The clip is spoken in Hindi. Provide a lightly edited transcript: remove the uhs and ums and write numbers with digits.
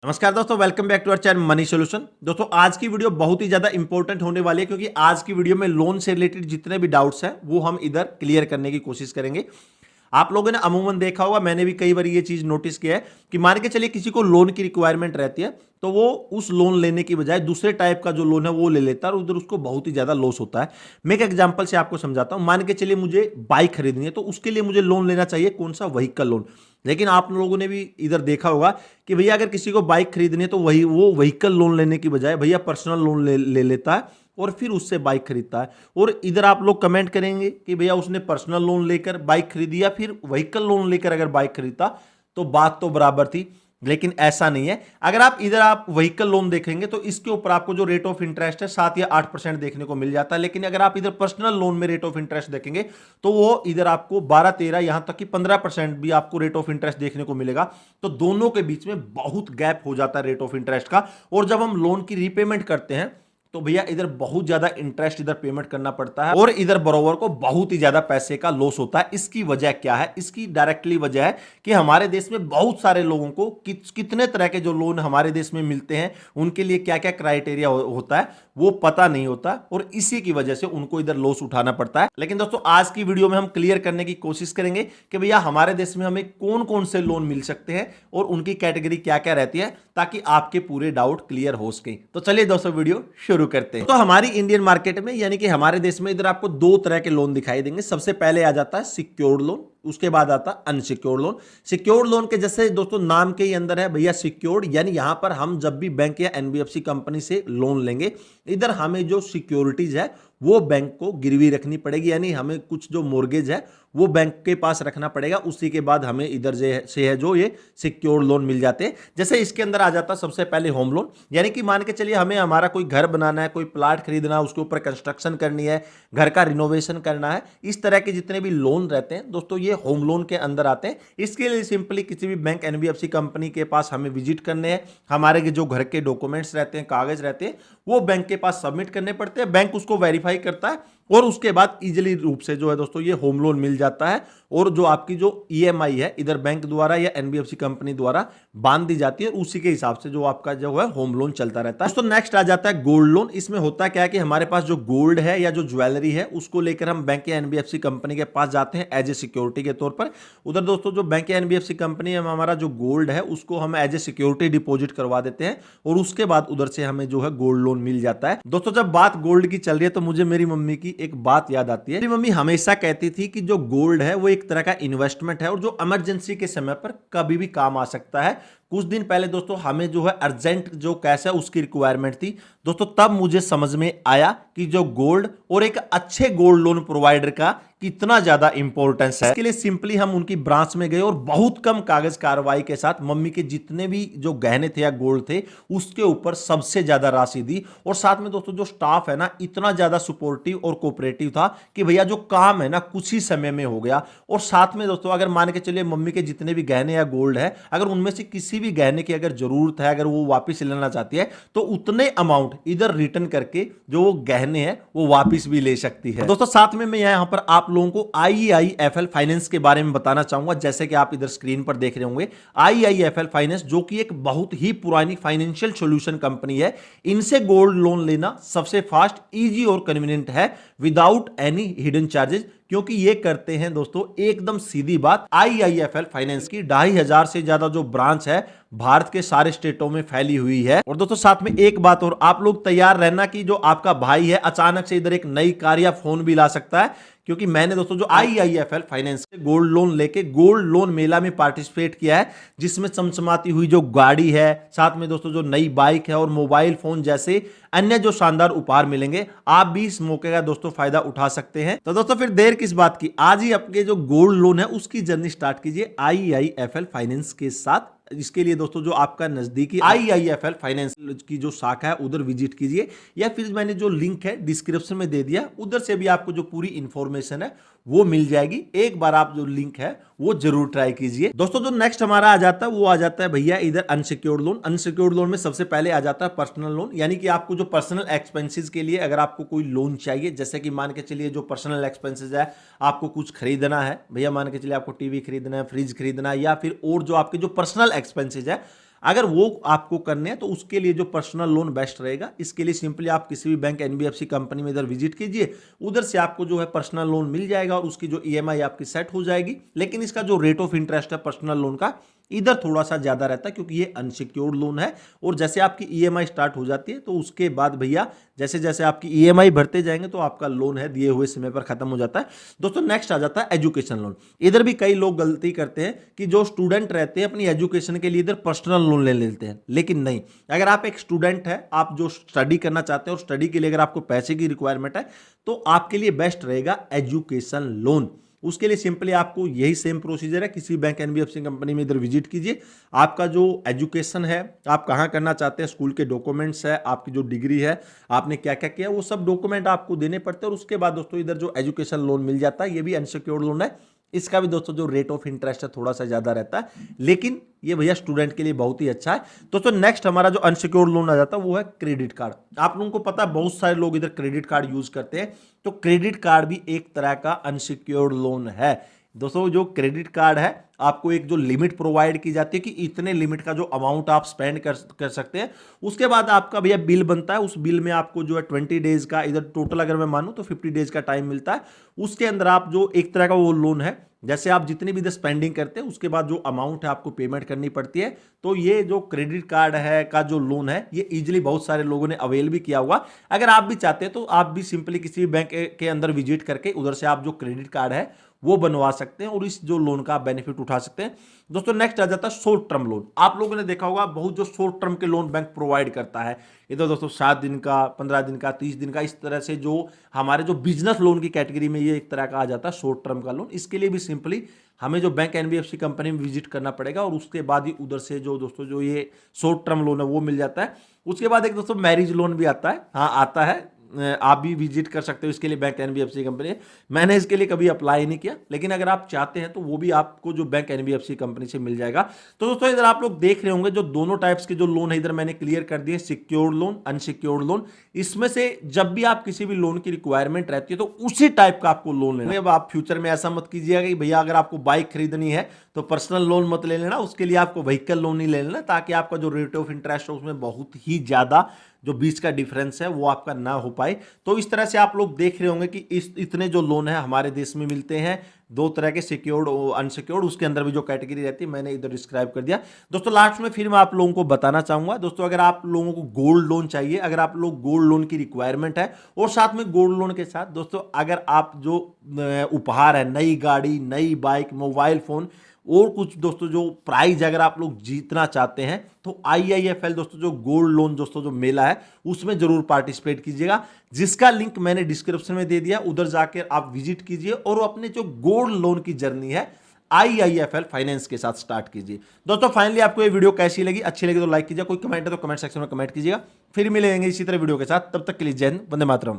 नमस्कार दोस्तों, welcome back to our channel money solution. दोस्तों आज की वीडियो बहुत ही ज्यादा इंपॉर्टेंट होने वाली है क्योंकि आज की वीडियो में लोन से रिलेटेड जितने भी डाउट्स हैं वो हम इधर क्लियर करने की कोशिश करेंगे। आप लोगों ने अमूमन देखा होगा, मैंने भी कई बार ये चीज नोटिस किया है कि मान के चलिए किसी को लोन की रिक्वायरमेंट रहती है तो वो उस लोन लेने की बजाय दूसरे टाइप का जो लोन है वो ले लेता है और उधर उसको बहुत ही ज्यादा लॉस होता है। मैं एक एग्जांपल से आपको समझाता हूं। मान के चलिए मुझे बाइक खरीदनी है तो उसके लिए मुझे लोन लेना चाहिए, कौन सा, व्हीकल लोन। लेकिन आप लोगों ने भी इधर देखा होगा कि भैया अगर किसी को बाइक खरीदनी है तो वही वो व्हीकल लोन लेने की बजाय भैया पर्सनल लोन ले लेता है और फिर उससे बाइक खरीदता है। और इधर आप लोग कमेंट करेंगे कि भैया उसने पर्सनल लोन लेकर बाइक खरीदी या फिर व्हीकल लोन लेकर अगर बाइक खरीदता तो बात तो बराबर थी। लेकिन ऐसा नहीं है। अगर आप इधर आप व्हीकल लोन देखेंगे तो इसके ऊपर आपको जो रेट ऑफ इंटरेस्ट है 7 या 8% देखने को मिल जाता है। लेकिन अगर आप इधर पर्सनल लोन में रेट ऑफ इंटरेस्ट देखेंगे तो वो इधर आपको 12-13 यहां तक कि 15% भी आपको रेट ऑफ इंटरेस्ट देखने को मिलेगा। तो दोनों के बीच में बहुत गैप हो जाता है रेट ऑफ इंटरेस्ट का। और जब हम लोन की रीपेमेंट करते हैं तो भैया इधर बहुत ज्यादा इंटरेस्ट इधर पेमेंट करना पड़ता है और इधर बरोबर को बहुत ही ज्यादा पैसे का लॉस होता है। इसकी वजह क्या है? इसकी डायरेक्टली वजह है कि हमारे देश में बहुत सारे लोगों को कितने तरह के जो लोन हमारे देश में मिलते हैं, उनके लिए क्या क्या क्राइटेरिया होता है वो पता नहीं होता और इसी की वजह से उनको इधर लॉस उठाना पड़ता है। लेकिन दोस्तों आज की वीडियो में हम क्लियर करने की कोशिश करेंगे कि भैया हमारे देश में हमें कौन कौन से लोन मिल सकते हैं और उनकी कैटेगरी क्या क्या रहती है, ताकि आपके पूरे डाउट क्लियर हो सके। तो चलिए दोस्तों वीडियो शुरू करते हैं। तो हमारी इंडियन मार्केट में यानी कि हमारे देश में इधर आपको दो तरह के लोन दिखाई देंगे। सबसे पहले आ जाता है सिक्योर्ड लोन, उसके बाद आता है अनसिक्योर्ड लोन। सिक्योर्ड लोन के जैसे दोस्तों नाम के ही अंदर है भैया सिक्योर्ड, यानी यहां पर हम जब भी बैंक या एनबीएफसी कंपनी से लोन लेंगे इधर हमें जो सिक्योरिटीज है वो बैंक को गिरवी रखनी पड़ेगी, यानी हमें कुछ जो मोर्गेज है वो बैंक के पास रखना पड़ेगा। उसी के बाद हमें इधर से है जो ये सिक्योर्ड लोन मिल जाते हैं। जैसे इसके अंदर आ जाता है सबसे पहले होम लोन, यानी कि मान के चलिए हमें हमारा कोई घर बनाना है, कोई प्लाट खरीदना है, उसके ऊपर कंस्ट्रक्शन करनी है, घर का रिनोवेशन करना है। इस तरह के जितने भी लोन रहते हैं दोस्तों ये होम लोन के अंदर आते हैं। इसके लिए सिंपली किसी भी बैंक एनबीएफसी कंपनी के पास हमें विजिट करने हैं, हमारे जो घर के डॉक्यूमेंट्स रहते हैं, कागज रहते हैं, वो बैंक के पास सबमिट करने पड़ते हैं। बैंक उसको वेरीफाई करता है और उसके बाद इजीली रूप से जो है दोस्तों ये होम लोन मिल जाता है। और जो आपकी जो ईएमआई है इधर बैंक द्वारा या एनबीएफसी कंपनी द्वारा बांध दी जाती है, उसी के हिसाब से जो आपका जो है होम लोन चलता रहता है। दोस्तों नेक्स्ट आ जाता है गोल्ड लोन। इसमें होता क्या है कि हमारे पास जो गोल्ड है या जो ज्वेलरी है उसको लेकर हम बैंक या एनबीएफसी कंपनी के पास जाते हैं एज ए सिक्योरिटी के तौर पर। उधर दोस्तों जो बैंक या एनबीएफसी कंपनी है हमारा जो गोल्ड है उसको हम एज ए सिक्योरिटी डिपॉजिट करवा देते हैं और उसके बाद उधर से हमें जो है गोल्ड लोन मिल जाता है। दोस्तों जब बात गोल्ड की चल रही है तो मुझे मेरी मम्मी की एक बात याद आती है। मेरी मम्मी हमेशा कहती थी कि जो गोल्ड है वो एक तरह का इन्वेस्टमेंट है और जो इमरजेंसी के समय पर कभी भी काम आ सकता है। कुछ दिन पहले दोस्तों हमें जो है अर्जेंट जो कैश है उसकी रिक्वायरमेंट थी दोस्तों, तब मुझे समझ में आया कि जो गोल्ड और एक अच्छे गोल्ड लोन प्रोवाइडर का कितना ज्यादा इंपॉर्टेंस है। इसके लिए सिंपली हम उनकी ब्रांच में गए और बहुत कम कागज कार्रवाई के साथ मम्मी के जितने भी जो गहने थे या गोल्ड थे उसके ऊपर सबसे ज्यादा राशि दी। और साथ में दोस्तों जो स्टाफ है ना इतना ज्यादा सपोर्टिव और कोऑपरेटिव था कि भैया जो काम है ना कुछ ही समय में हो गया। और साथ में दोस्तों अगर मान के चलिए मम्मी के जितने भी गहने या गोल्ड है, अगर उनमें से किसी भी गहने की अगर जरूरत है, अगर वो वापस लेना चाहती है तो उतने अमाउंट इधर रिटर्न करके जो वो गहने हैं वो वापस भी ले सकती है। दोस्तों साथ में मैं यहां पर आप लोगों को आईआईएफएल फाइनेंस के बारे में बताना चाहूंगा। जैसे कि आप इधर स्क्रीन पर देख रहे होंगे आईआईएफएल फाइनेंस जो कि एक बहुत ही पुरानी फाइनेंशियल सॉल्यूशन कंपनी है। इनसे गोल्ड लोन लेना सबसे फास्ट, इजी और कन्वीनियंट है विदाउट एनी हिडन चार्जेस, क्योंकि ये करते हैं दोस्तों एकदम सीधी बात। आईआईएफएल फाइनेंस की 2500 से ज्यादा जो ब्रांच है भारत के सारे स्टेटों में फैली हुई है। और दोस्तों साथ में एक बात और, आप लोग तैयार रहना कि जो आपका भाई है अचानक से इधर एक नई कार या फोन भी ला सकता है, क्योंकि मैंने दोस्तों जो आईआईएफएल फाइनेंस से गोल्ड लोन लेके गोल्ड लोन मेला में पार्टिसिपेट किया है, जिसमें चमचमाती हुई जो गाड़ी है, साथ में दोस्तों जो नई बाइक है और मोबाइल फोन जैसे अन्य जो शानदार उपहार मिलेंगे, आप भी इस मौके का दोस्तों फायदा उठा सकते हैं। तो दोस्तों फिर देर किस बात की, आज ही आपके जो गोल्ड लोन है उसकी जर्नी स्टार्ट कीजिए आईआईएफएल फाइनेंस के साथ। इसके लिए दोस्तों जो आपका नजदीकी आईआईएफएल फाइनेंस की जो शाखा है उधर विजिट कीजिए, या फिर मैंने जो लिंक है डिस्क्रिप्शन में दे दिया, उधर से भी आपको जो पूरी इंफॉर्मेशन है वो मिल जाएगी। एक बार आप जो लिंक है वो जरूर ट्राई कीजिए। दोस्तों जो नेक्स्ट हमारा आ जाता है वो आ जाता है भैया इधर अनसिक्योर्ड लोन। अनसिक्योर्ड लोन में सबसे पहले आ जाता है पर्सनल लोन, यानी कि आपको जो पर्सनल एक्सपेंसेस के लिए अगर आपको कोई लोन चाहिए, जैसे कि मान के चलिए जो पर्सनल एक्सपेंसेस है, आपको कुछ खरीदना है भैया, मान के चलिए आपको टीवी खरीदना है, फ्रिज खरीदना है, या फिर और जो आपके जो पर्सनल एक्सपेंसेस है अगर वो आपको करने हैं तो उसके लिए जो पर्सनल लोन बेस्ट रहेगा। इसके लिए सिंपली आप किसी भी बैंक एनबीएफसी कंपनी में इधर विजिट कीजिए, उधर से आपको जो है पर्सनल लोन मिल जाएगा और उसकी जो ईएमआई आपकी सेट हो जाएगी। लेकिन इसका जो रेट ऑफ इंटरेस्ट है पर्सनल लोन का इधर थोड़ा सा ज्यादा रहता है क्योंकि ये अनसिक्योर्ड लोन है, और जैसे आपकी ईएमआई स्टार्ट हो जाती है तो उसके बाद भैया जैसे जैसे आपकी ईएमआई भरते जाएंगे तो आपका लोन है दिए हुए समय पर खत्म हो जाता है। दोस्तों नेक्स्ट आ जाता है एजुकेशन लोन। इधर भी कई लोग गलती करते हैं कि जो स्टूडेंट रहते हैं अपनी एजुकेशन के लिए इधर पर्सनल लोन ले लेते हैं, लेकिन नहीं। अगर आप एक स्टूडेंट है, आप जो स्टडी करना चाहते हैं और स्टडी के लिए अगर आपको पैसे की रिक्वायरमेंट है तो आपके लिए बेस्ट रहेगा एजुकेशन लोन। उसके लिए सिंपली आपको यही सेम प्रोसीजर है, किसी बैंक एनबीएफसी कंपनी में इधर विजिट कीजिए, आपका जो एजुकेशन है, आप कहाँ करना चाहते हैं, स्कूल के डॉक्यूमेंट्स है, आपकी जो डिग्री है, आपने क्या क्या किया, वो सब डॉक्यूमेंट आपको देने पड़ते हैं। और उसके बाद दोस्तों इधर जो एजुकेशन लोन मिल जाता है, ये भी अनसिक्योर्ड लोन है। इसका भी दोस्तों जो रेट ऑफ इंटरेस्ट है थोड़ा सा ज्यादा रहता है, लेकिन ये भैया स्टूडेंट के लिए बहुत ही अच्छा है। दोस्तों नेक्स्ट हमारा जो अनसिक्योर्ड लोन आ जाता है वो है क्रेडिट कार्ड। आप लोगों को पता है बहुत सारे लोग इधर क्रेडिट कार्ड यूज करते हैं, तो क्रेडिट कार्ड भी एक तरह का अनसिक्योर्ड लोन है। दोस्तों जो क्रेडिट कार्ड है आपको एक जो लिमिट प्रोवाइड की जाती है कि इतने लिमिट का जो अमाउंट आप स्पेंड कर सकते हैं, उसके बाद आपका भैया बिल बनता है। उस बिल में आपको जो है 20 डेज का, इधर टोटल अगर मैं मानूं तो 50 डेज का टाइम मिलता है। उसके अंदर आप जो एक तरह का वो लोन है, जैसे आप जितनी भी इधर स्पेंडिंग करते हैं उसके बाद जो अमाउंट है आपको पेमेंट करनी पड़ती है। तो ये जो क्रेडिट कार्ड है का जो लोन है ये इजीली बहुत सारे लोगों ने अवेल भी किया हुआ। अगर आप भी चाहते हैं तो आप भी सिंपली किसी भी बैंक के अंदर विजिट करके उधर से आप जो क्रेडिट कार्ड है वो बनवा सकते हैं और इस जो लोन का बेनिफिट उठा सकते हैं। दोस्तों नेक्स्ट आ जाता है शॉर्ट टर्म लोन। आप लोगों ने देखा होगा बहुत जो शॉर्ट टर्म के लोन बैंक प्रोवाइड करता है, इधर दोस्तों 7 दिन का, 15 दिन का, 30 दिन का, इस तरह से जो हमारे जो बिजनेस लोन की कैटेगरी में ये एक तरह का आ जाता है शॉर्ट टर्म का लोन। इसके लिए भी सिंपली हमें जो बैंक एनबीएफसी कंपनी में विजिट करना पड़ेगा और उसके बाद ही उधर से जो दोस्तों जो ये शॉर्ट टर्म लोन है वो मिल जाता है। उसके बाद एक दोस्तों मैरिज लोन भी आता है, हाँ आता है, आप भी विजिट कर सकते हो इसके लिए बैंक एनबीएफसी कंपनी। मैंने इसके लिए कभी अप्लाई नहीं किया, लेकिन अगर आप चाहते हैं तो वो भी आपको जो बैंक एनबीएफसी कंपनी से मिल जाएगा। तो दोस्तों इधर आप लोग देख रहे होंगे जो दोनों टाइप्स के जो लोन है इधर मैंने क्लियर कर दिए, सिक्योर्ड लोन, अनसिक्योर्ड लोन। इसमें से जब भी आप किसी भी लोन की रिक्वायरमेंट रहती है तो उसी टाइप का आपको लोन लेना है। अब आप फ्यूचर में ऐसा मत कीजिएगा कि भैया अगर आपको बाइक खरीदनी है तो पर्सनल लोन मत ले लेना, उसके लिए आपको व्हीकल लोन नहीं ले लेना, ताकि आपका जो रेट ऑफ इंटरेस्ट है उसमें बहुत ही ज्यादा जो बीच का डिफरेंस है वो आपका ना हो पाए। तो इस तरह से आप लोग देख रहे होंगे कि इतने जो लोन है हमारे देश में मिलते हैं, दो तरह के, सिक्योर्ड और अनसिक्योर्ड। उसके अंदर भी जो कैटेगरी रहती है मैंने इधर डिस्क्राइब कर दिया। दोस्तों लास्ट में फिर मैं आप लोगों को बताना चाहूंगा, दोस्तों अगर आप लोगों को गोल्ड लोन चाहिए, अगर आप लोग गोल्ड लोन की रिक्वायरमेंट है और साथ में गोल्ड लोन के साथ दोस्तों अगर आप जो उपहार है, नई गाड़ी, नई बाइक, मोबाइल फोन और कुछ दोस्तों जो प्राइज अगर आप लोग जीतना चाहते हैं तो IIFL दोस्तों जो गोल्ड लोन दोस्तों जो मेला है उसमें जरूर पार्टिसिपेट कीजिएगा, जिसका लिंक मैंने डिस्क्रिप्शन में दे दिया। उधर जाकर आप विजिट कीजिए और अपने जो गोल्ड लोन की जर्नी है IIFL फाइनेंस के साथ स्टार्ट कीजिए। दोस्तों फाइनली आपको ये वीडियो कैसी लगी, अच्छी लगी तो लाइक कीजिए, कोई कमेंट है तो कमेंट सेक्शन में कमेंट कीजिएगा। फिर मिलेंगे इसी तरह वीडियो के साथ, तब तक के लिए जय हिंद, वंदे मातरम।